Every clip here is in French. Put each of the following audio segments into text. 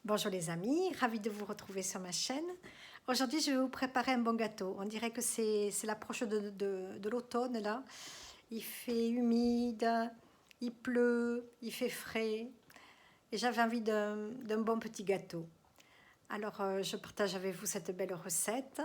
Bonjour les amis, ravie de vous retrouver sur ma chaîne. Aujourd'hui, je vais vous préparer un bon gâteau. On dirait que c'est l'approche de l'automne là. Il fait humide, il pleut, il fait frais. Et j'avais envie d'un bon petit gâteau. Alors, je partage avec vous cette belle recette.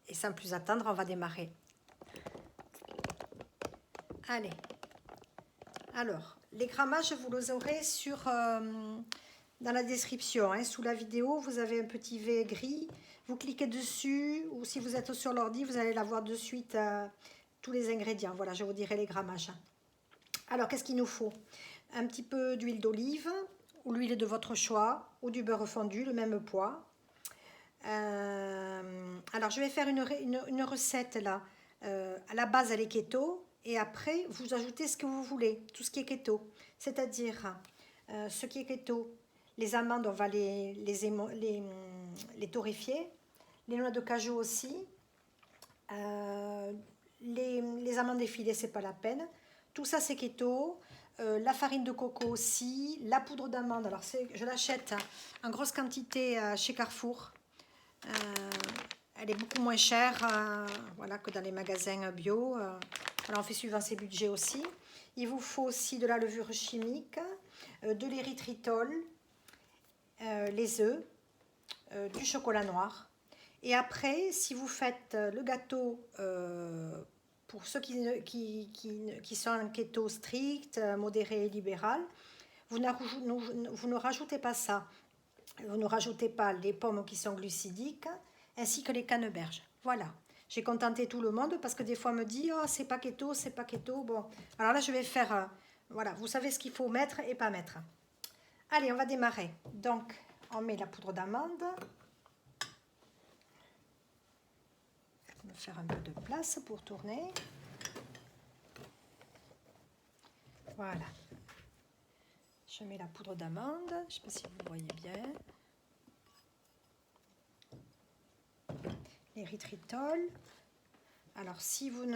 Et sans plus attendre, on va démarrer. Allez. Alors, les grammages, vous les aurez dans la description. Hein. Sous la vidéo, vous avez un petit V gris. Vous cliquez dessus, ou si vous êtes sur l'ordi, vous allez la voir de suite, tous les ingrédients. Voilà, je vous dirai les grammages. Alors, qu'est-ce qu'il nous faut? Un petit peu d'huile d'olive, ou l'huile de votre choix, ou du beurre fondu, le même poids. Alors, je vais faire une recette là. À la base, elle est keto. Et après, vous ajoutez ce que vous voulez, tout ce qui est keto. C'est-à-dire, ce qui est keto, les amandes, on va les torréfier. Les noix de cajou aussi. Les amandes effilées, c'est pas la peine. Tout ça, c'est keto. La farine de coco aussi. La poudre d'amande, alors je l'achète en grosse quantité chez Carrefour. Elle est beaucoup moins chère voilà, que dans les magasins bio. Alors on fait suivant ses budgets aussi. Il vous faut aussi de la levure chimique, de l'érythritol, les œufs, du chocolat noir. Et après, si vous faites le gâteau, pour ceux qui sont en keto strict, modéré et libéral, vous ne rajoutez pas ça. Vous ne rajoutez pas les pommes qui sont glucidiques, ainsi que les canneberges. Voilà. J'ai contenté tout le monde parce que des fois on me dit oh, c'est pas keto, c'est pas keto. Bon, alors là je vais faire, voilà, vous savez ce qu'il faut mettre et pas mettre. Allez, on va démarrer. Donc, on met la poudre d'amande. On va faire un peu de place pour tourner. Voilà. Je mets la poudre d'amande. Je ne sais pas si vous voyez bien. L'érythritol. Alors, si vous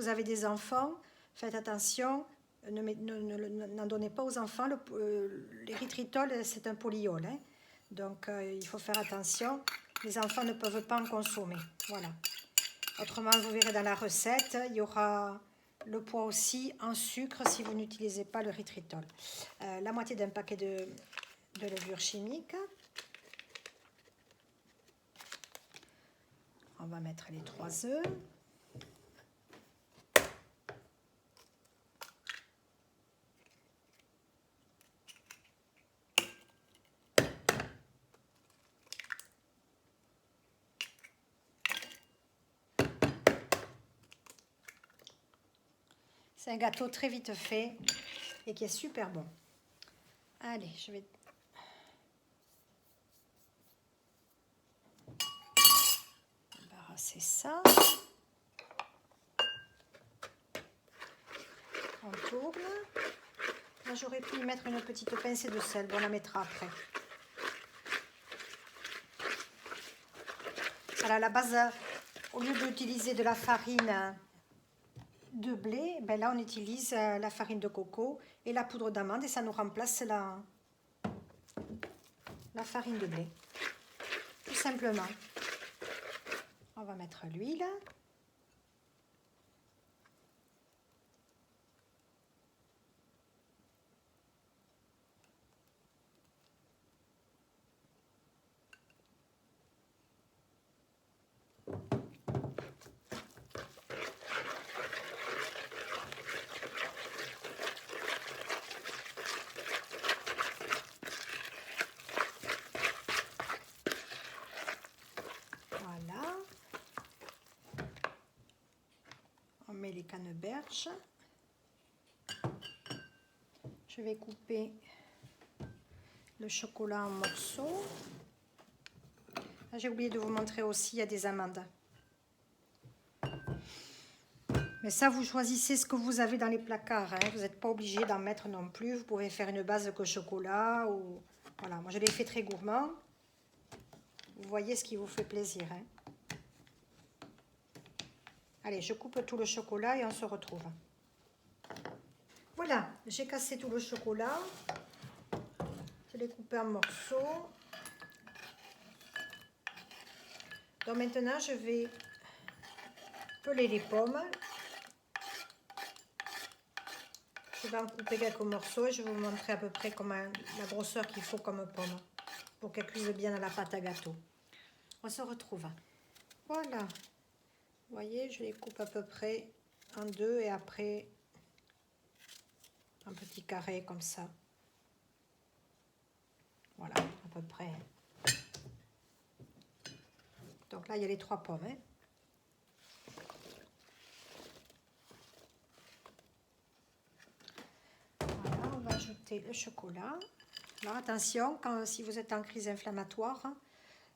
avez des enfants, faites attention, n'en donnez pas aux enfants. L'érythritol, c'est un polyol. Hein. Donc, il faut faire attention. Les enfants ne peuvent pas en consommer. Voilà. Autrement, vous verrez dans la recette, il y aura le poids aussi en sucre si vous n'utilisez pas l'érythritol. La moitié d'un paquet de levure chimique. On va mettre les 3 œufs. C'est un gâteau très vite fait et qui est super bon. Allez, je vais embarrasser ça. On tourne. Là, j'aurais pu y mettre une petite pincée de sel. Bon, on la mettra après. Alors, à la base, au lieu d'utiliser de la farine de blé, ben là, on utilise la farine de coco et la poudre d'amande et ça nous remplace la farine de blé. Tout simplement. On va mettre l'huile. Voilà. On met les canneberges. Je vais couper le chocolat en morceaux. J'ai oublié de vous montrer aussi, il y a des amandes. Mais ça, vous choisissez ce que vous avez dans les placards. Hein. Vous n'êtes pas obligé d'en mettre non plus. Vous pouvez faire une base que chocolat. Ou... Voilà, moi je l'ai fait très gourmand. Vous voyez ce qui vous fait plaisir. Hein. Allez, je coupe tout le chocolat et on se retrouve. Voilà, j'ai cassé tout le chocolat. Je l'ai coupé en morceaux. Donc maintenant, je vais peler les pommes. Je vais en couper quelques morceaux et je vais vous montrer à peu près la grosseur qu'il faut comme pomme pour qu'elle cuise bien dans la pâte à gâteau. On se retrouve. Voilà. Vous voyez, je les coupe à peu près en deux et après un petit carré comme ça. Voilà, à peu près. Donc là, il y a les 3 pommes. Hein. Voilà, on va ajouter le chocolat. Alors attention, si vous êtes en crise inflammatoire,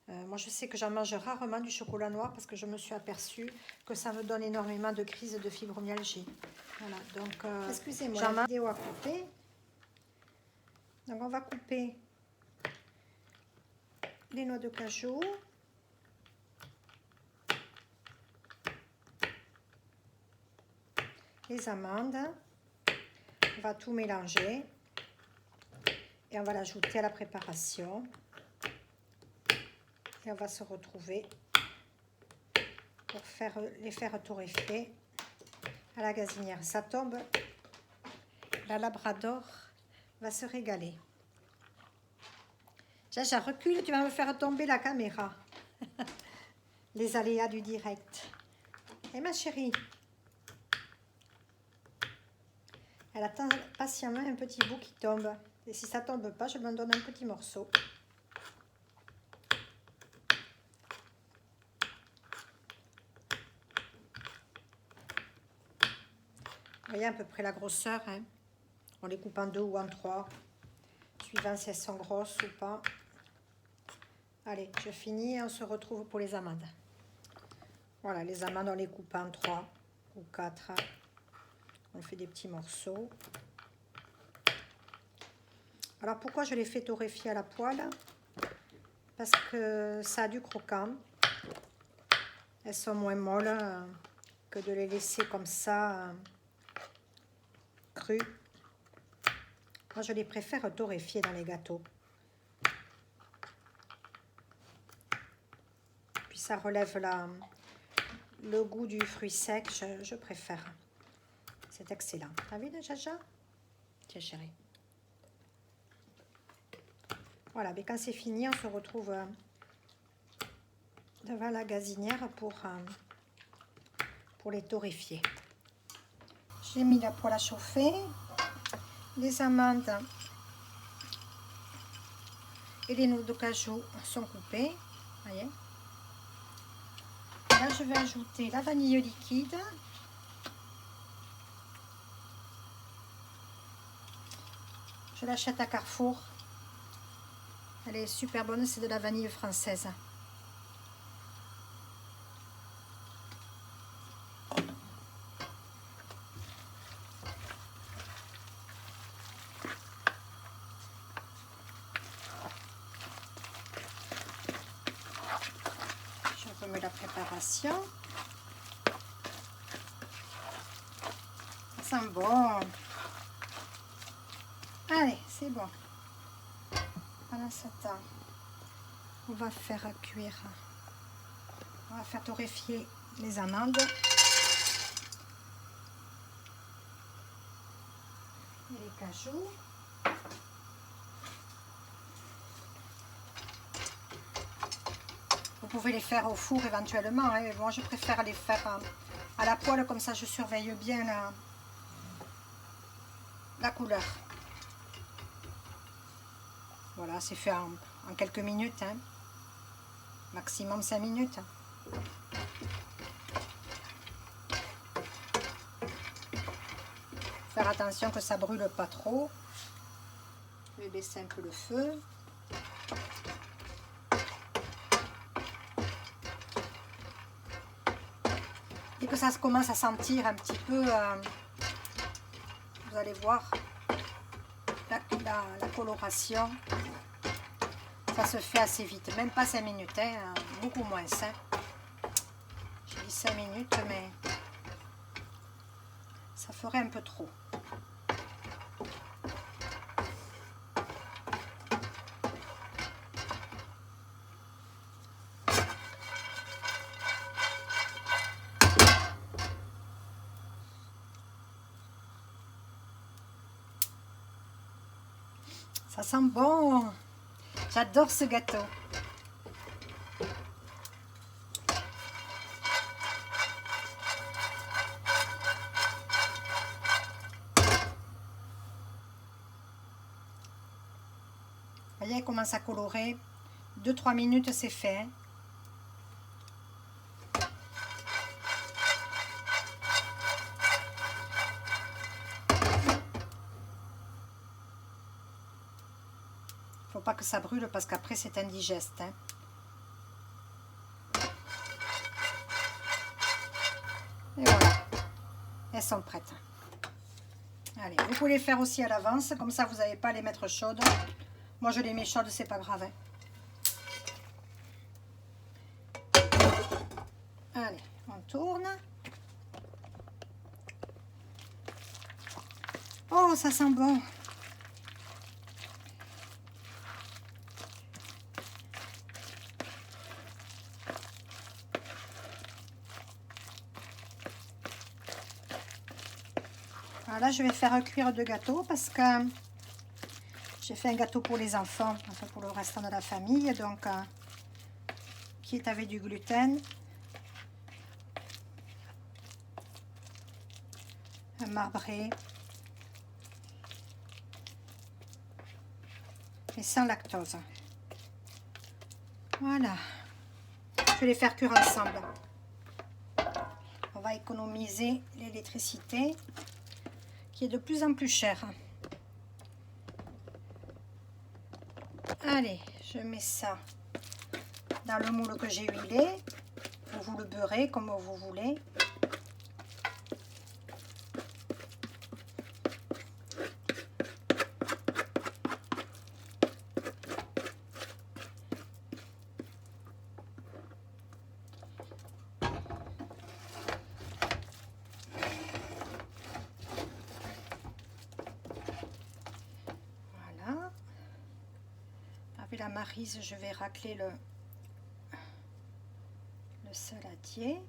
moi je sais que j'en mange rarement du chocolat noir parce que je me suis aperçue que ça me donne énormément de crises de fibromyalgie. Voilà, donc excusez-moi, la vidéo a coupé. Donc on va couper les noix de cajou. Les amandes. On va tout mélanger. Et on va l'ajouter à la préparation. Et on va se retrouver pour les faire torréfier à la gazinière. Ça tombe. La Labrador va se régaler. Jaja, recule, tu vas me faire tomber la caméra. Les aléas du direct. Et ma chérie, elle attend patiemment un petit bout qui tombe. Et si ça ne tombe pas, je lui en donne un petit morceau. Vous voyez à peu près la grosseur. Hein? On les coupe en 2 ou en 3, suivant si elles sont grosses ou pas. Allez, je finis et on se retrouve pour les amandes. Voilà, les amandes, on les coupe en 3 ou 4. On fait des petits morceaux. Alors, pourquoi je les fais torréfier à la poêle? Parce que ça a du croquant. Elles sont moins molles que de les laisser comme ça, crues. Moi, je les préfère torréfier dans les gâteaux. Puis ça relève le goût du fruit sec, je préfère. C'est excellent. T'as vu, Jaja? Tiens, chérie. Voilà, mais quand c'est fini, on se retrouve devant la gazinière pour les torréfier. J'ai mis la poêle à chauffer. Les amandes et les noix de cajou sont coupées. Voyez. Là, je vais ajouter la vanille liquide. Je l'achète à Carrefour. Elle est super bonne, c'est de la vanille française. Je remets la préparation. Ça sent bon. Allez, c'est bon. Pendant ce temps, on va faire cuire, on va faire torréfier les amandes et les cajous. Vous pouvez les faire au four éventuellement, hein, mais moi je préfère les faire à la poêle, comme ça je surveille bien la couleur. Voilà, c'est fait en quelques minutes, hein. Maximum 5 minutes. Faire attention que ça brûle pas trop. Je vais baisser un peu le feu. Dès que ça commence à sentir un petit peu, vous allez voir la coloration. Ça se fait assez vite, même pas 5 minutes, hein, beaucoup moins. Hein. J'ai dit 5 minutes, mais ça ferait un peu trop. Ça sent bon. J'adore ce gâteau. Vous voyez, il commence à colorer. 2-3 minutes, c'est fait. Faut pas que ça brûle parce qu'après c'est indigeste. Hein. Et voilà, elles sont prêtes. Allez, vous pouvez les faire aussi à l'avance, comme ça vous n'avez pas à les mettre chaudes. Moi je les mets chaudes, c'est pas grave. Hein. Allez, on tourne. Oh, ça sent bon. Voilà, je vais faire cuire 2 gâteaux parce que j'ai fait un gâteau pour les enfants, enfin pour le restant de la famille, donc qui est avec du gluten, un marbré et sans lactose. Voilà, je vais les faire cuire ensemble. On va économiser l'électricité qui est de plus en plus chère. Allez, je mets ça dans le moule que j'ai huilé. Vous le beurrez comme vous voulez. Voilà. Avec la maryse, je vais racler le saladier.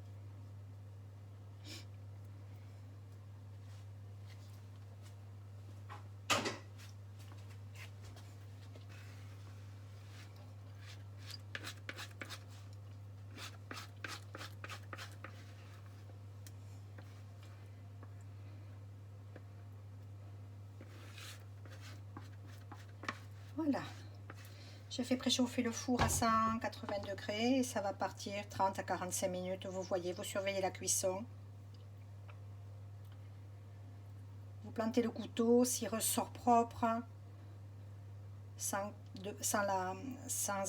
Voilà. J'ai fait préchauffer le four à 180 degrés et ça va partir 30 à 45 minutes. Vous voyez, vous surveillez la cuisson. Vous plantez le couteau, s'il ressort propre, sans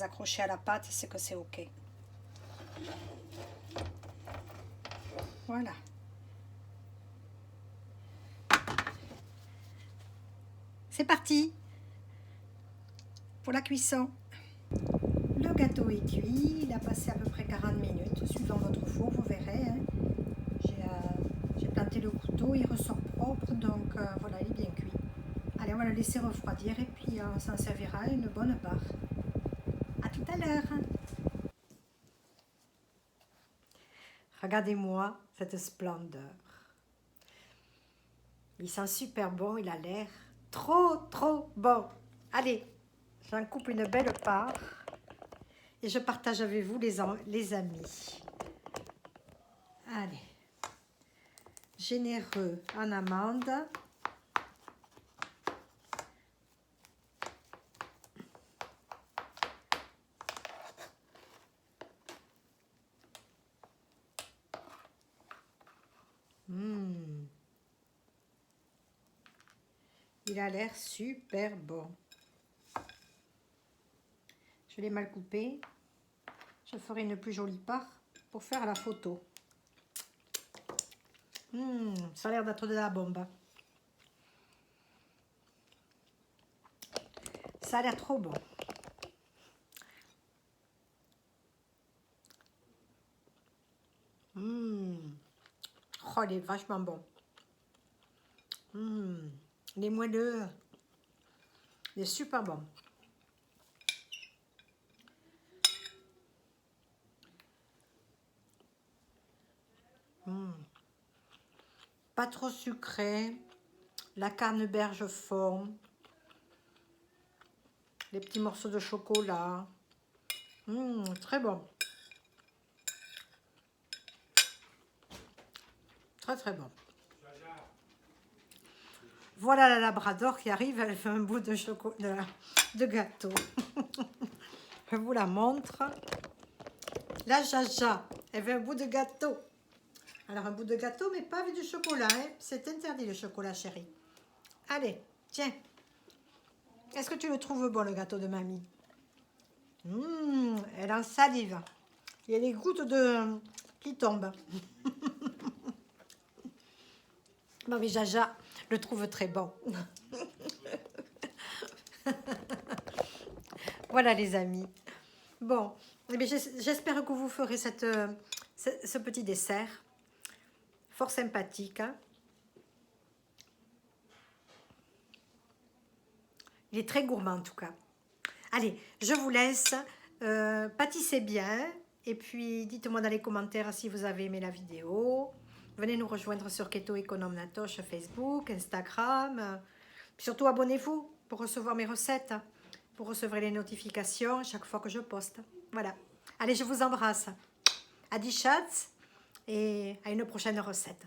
accrocher à la pâte, c'est que c'est ok. Voilà. C'est parti pour la cuisson. Le gâteau est cuit, il a passé à peu près 40 minutes, suivant votre four, vous verrez. Hein. J'ai planté le couteau, il ressort propre, donc voilà, il est bien cuit. Allez, on va le laisser refroidir et puis on s'en servira une bonne part. À tout à l'heure. Regardez-moi cette splendeur. Il sent super bon, il a l'air trop bon. Allez, j'en coupe une belle part et je partage avec vous les amis. Allez, généreux en amandes. Il a l'air super bon. Je l'ai mal coupé. Je ferai une plus jolie part pour faire la photo. Ça a l'air d'être de la bombe. Ça a l'air trop bon. Oh, il est vachement bon. Il est moelleux. Il est super bon. Pas trop sucré. La canneberge fond. les petits morceaux de chocolat. Très bon. Très très bon. Voilà la Labrador qui arrive, elle fait un bout de chocolat, de gâteau. Je vous la montre. La Jaja, elle fait un bout de gâteau. Alors un bout de gâteau, mais pas avec du chocolat. Hein. C'est interdit le chocolat, chérie. Allez, tiens. Est-ce que tu le trouves bon, le gâteau de mamie? Elle en salive. Il y a les gouttes de qui tombent. Mamie Jaja le trouve très bon. Voilà les amis. Bon, eh bien, j'espère que vous ferez ce petit dessert. Fort sympathique. Hein. Il est très gourmand en tout cas. Allez, je vous laisse. Pâtissez bien. Et puis, dites-moi dans les commentaires si vous avez aimé la vidéo. Venez nous rejoindre sur Keto Économe Natoche, Facebook, Instagram. Surtout, abonnez-vous pour recevoir mes recettes. Pour recevoir les notifications chaque fois que je poste. Voilà. Allez, je vous embrasse. Adi chats et à une prochaine recette.